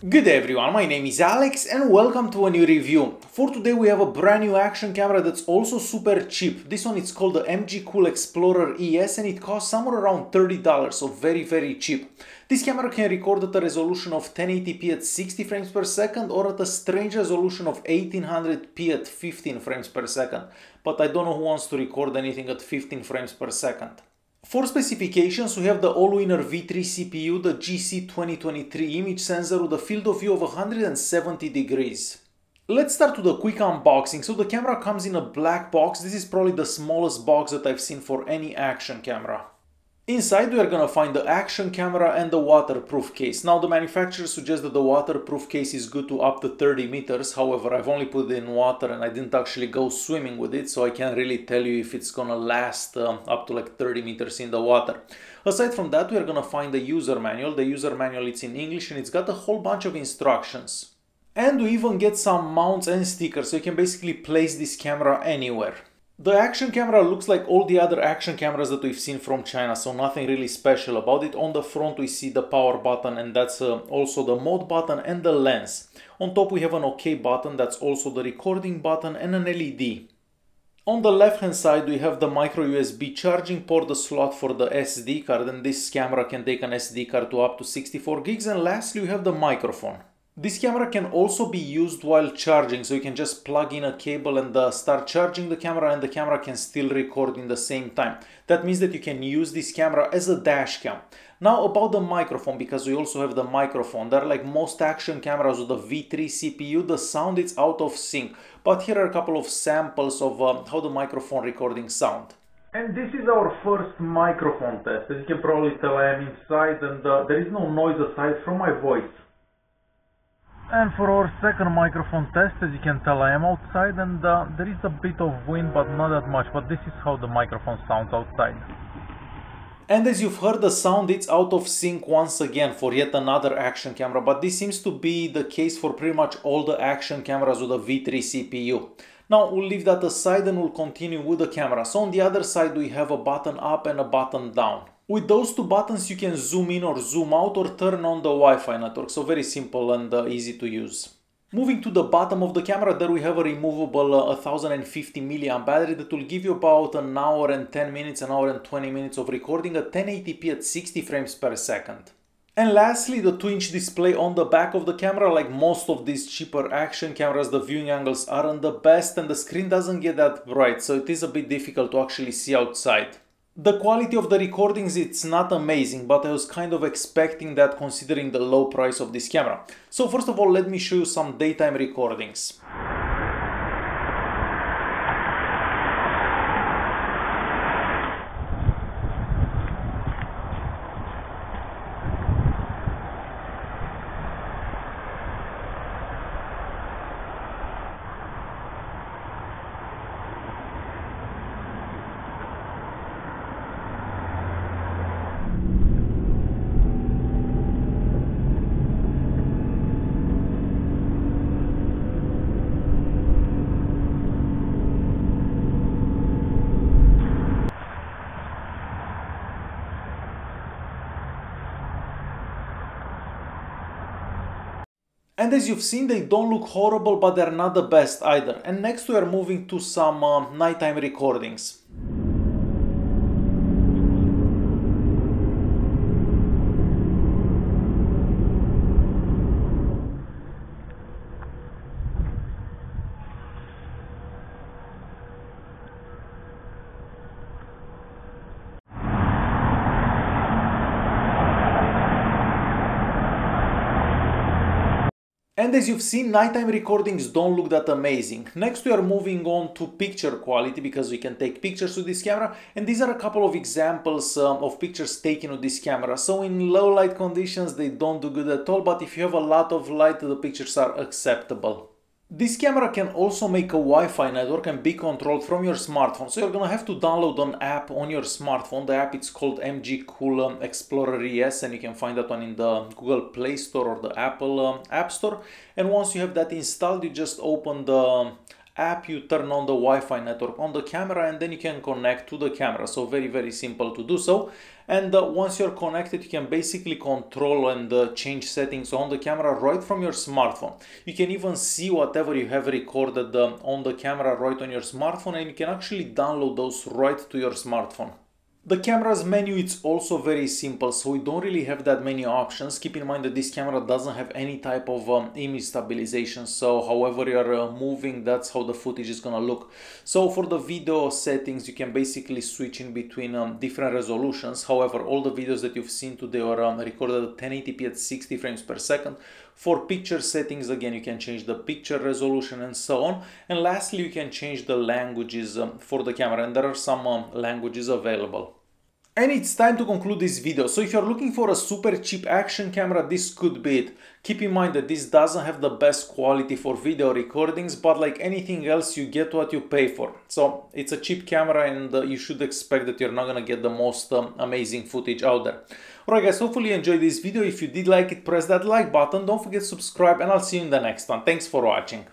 Good day everyone, my name is Alex and welcome to a new review. For today we have a brand new action camera that's also super cheap. This one is called the MGCOOL Explorer ES and it costs somewhere around $30, so very cheap. This camera can record at a resolution of 1080p at 60 frames per second or at a strange resolution of 1800p at 15 frames per second. But I don't know who wants to record anything at 15 frames per second. For specifications, we have the Allwinner V3 CPU, the GC2023 image sensor with a field of view of 170 degrees. Let's start with a quick unboxing. So the camera comes in a black box. This is probably the smallest box that I've seen for any action camera. Inside we are gonna find the action camera and the waterproof case. Now the manufacturer suggests that the waterproof case is good to up to 30 meters. However, I've only put it in water and I didn't actually go swimming with it, so I can't really tell you if it's gonna last up to like 30 meters in the water. Aside from that, we are gonna find the user manual. The user manual is in English and it's got a whole bunch of instructions. And we even get some mounts and stickers, so you can basically place this camera anywhere. The action camera looks like all the other action cameras that we've seen from China, so nothing really special about it. On the front we see the power button and that's also the mode button and the lens. On top we have an OK button, that's also the recording button and an LED. On the left hand side we have the micro USB charging port, the slot for the SD card, and this camera can take an SD card to up to 64 gigs. And lastly we have the microphone. This camera can also be used while charging, so you can just plug in a cable and start charging the camera and the camera can still record in the same time. That means that you can use this camera as a dash cam. Now about the microphone, because we also have the microphone. There, like most action cameras with the V3 CPU, the sound is out of sync. But here are a couple of samples of how the microphone recordings sound. And this is our first microphone test. As you can probably tell, I am inside and there is no noise aside from my voice. And for our second microphone test, as you can tell, I am outside and there is a bit of wind, but not that much. But this is how the microphone sounds outside. And as you've heard the sound, it's out of sync once again for yet another action camera. But this seems to be the case for pretty much all the action cameras with a V3 CPU. Now we'll leave that aside and we'll continue with the camera. So on the other side we have a button up and a button down. With those two buttons you can zoom in or zoom out or turn on the Wi-Fi network, so very simple and easy to use. Moving to the bottom of the camera, there we have a removable 1050 mAh battery that will give you about an hour and 10 minutes, an hour and 20 minutes of recording at 1080p at 60 frames per second. And lastly, the 2-inch display on the back of the camera. Like most of these cheaper action cameras, the viewing angles aren't the best and the screen doesn't get that bright, so it is a bit difficult to actually see outside. The quality of the recordings, it's not amazing, but I was kind of expecting that considering the low price of this camera. So first of all, let me show you some daytime recordings. And as you've seen, they don't look horrible, but they're not the best either. And next we are moving to some nighttime recordings. And as you've seen, nighttime recordings don't look that amazing. Next we are moving on to picture quality, because we can take pictures with this camera, and these are a couple of examples of pictures taken with this camera. So in low light conditions they don't do good at all, but if you have a lot of light the pictures are acceptable. This camera can also make a Wi-Fi network and be controlled from your smartphone. So you're gonna have to download an app on your smartphone. The app is called MGCOOL Explorer ES and you can find that one in the Google Play Store or the Apple App Store. And once you have that installed, you just open the app, you turn on the Wi-Fi network on the camera, and then you can connect to the camera. So very simple to do so. And once you're connected, you can basically control and change settings on the camera right from your smartphone. You can even see whatever you have recorded on the camera right on your smartphone, and you can actually download those right to your smartphone. The camera's menu, it's also very simple, so we don't really have that many options. Keep in mind that this camera doesn't have any type of image stabilization, so however you're moving, that's how the footage is gonna look. So for the video settings, you can basically switch in between different resolutions. However, all the videos that you've seen today are recorded at 1080p at 60 frames per second. For picture settings, again, you can change the picture resolution and so on. And lastly, you can change the languages for the camera, and there are some languages available. And it's time to conclude this video. So if you're looking for a super cheap action camera, this could be it. Keep in mind that this doesn't have the best quality for video recordings, but like anything else, you get what you pay for. So it's a cheap camera, and you should expect that you're not gonna get the most amazing footage out there. Alright guys, hopefully you enjoyed this video. If you did like it, press that like button. Don't forget to subscribe, and I'll see you in the next one. Thanks for watching.